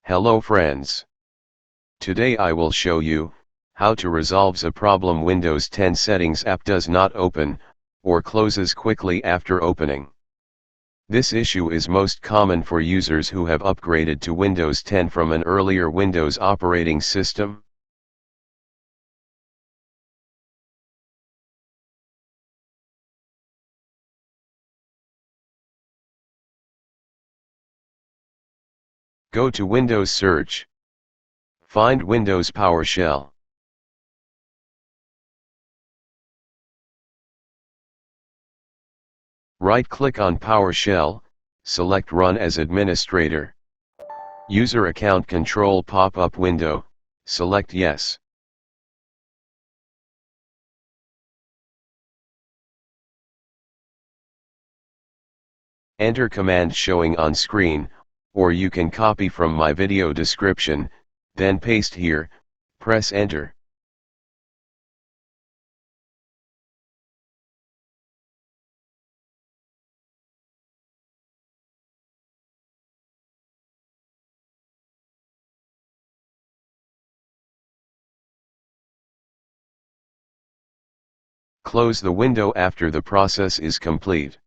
Hello friends. Today I will show you how to resolve a problem Windows 10 settings app does not open or closes quickly after opening. This issue is most common for users who have upgraded to Windows 10 from an earlier Windows operating system. Go to Windows Search. Find Windows PowerShell. Right-click on PowerShell, select Run as Administrator. User Account Control pop-up window, select Yes. Enter command showing on screen, or you can copy from my video description, then paste here, press enter. Close the window after the process is complete.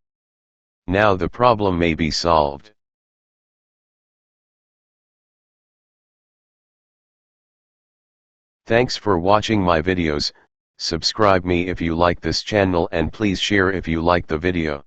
Now the problem may be solved. Thanks for watching my videos. Subscribe me if you like this channel and please share if you like the video.